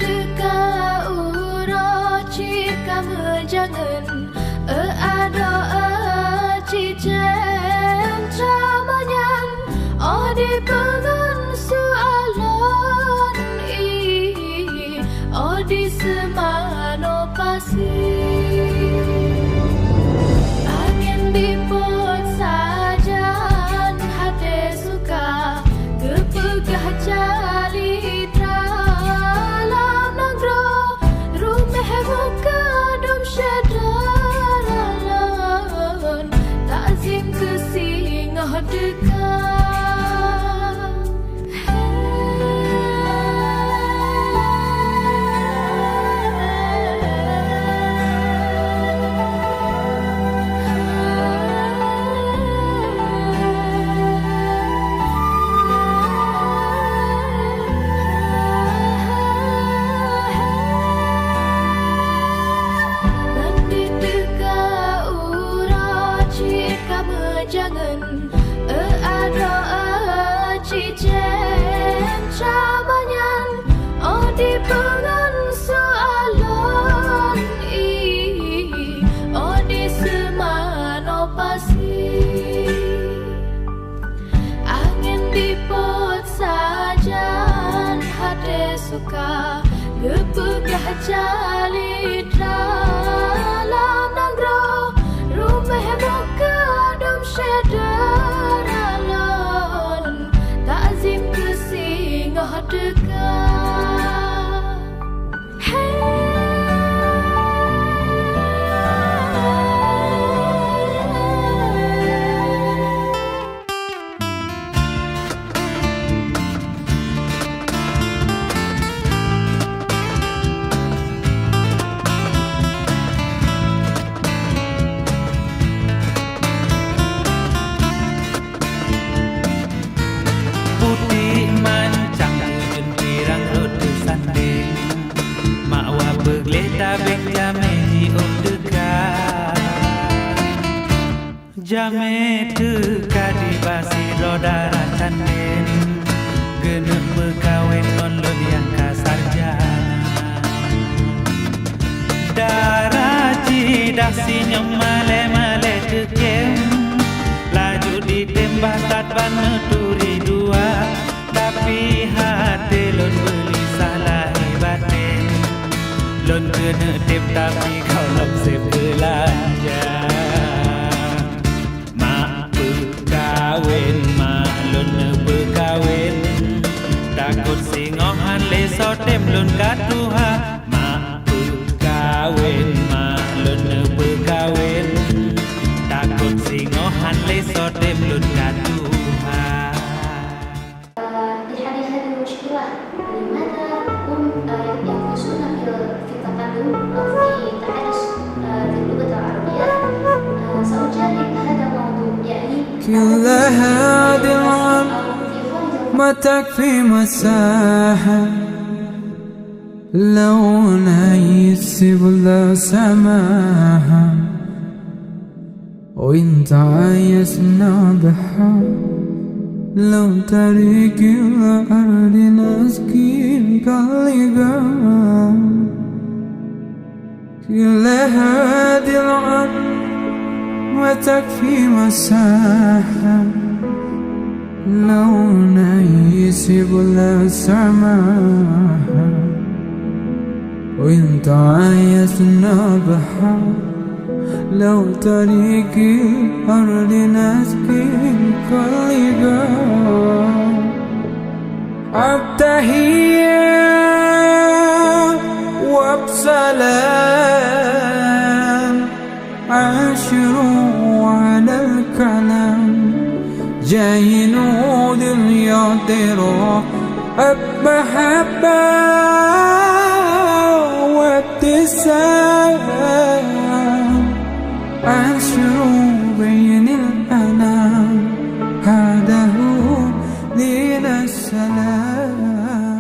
teka uroci kamu jangan ada cijen camanyan di pengan soalan di semano pasir angin dipot sajan hati suka kepegah jali dalam negro rumah muka dum syedaralan takzim kesingah dekat. Jangan ada cijen camanyan di pengan soalan di semano pasir angin dipot sajan hati suka kepegah jali dalam negro rumah muka syedaralan takzim kesingah dekat. Jame teka di basi roda rancanden genep berkawin onlun yang kasarjana daraji dasi nyom male-male tekem laju ditembak tat baneturi dua tapi hati lon beli salah batin lon kena tip tapi kau lop sip belanja kawin malun berkawin takut singohan leso temlun katuha mak berkawin malun berkawin takut singohan leso temlun katuha. Di hadis هذه المشكلة لماذا هم ينقصون في التقدم في تحدث في اللغة العربية سأجرب هذا الموضوع يعني كل هذه العمر ما تكفي مساحة لو نيسب لا سماحة وانت عايزنا بحر لو تريك الأرض نسكين كاللقاء كل هذه العمر ما تكفي مساحة لو نيسب لا سماحة وانت عايزنا بحر لو طريق الأرض نسكن كاللقاء التحية وبسلام عاشروا على الكلام جاي نود يطيروا بمحبة وابتسام عاشروا بين الأنام هذا هو دين السلام.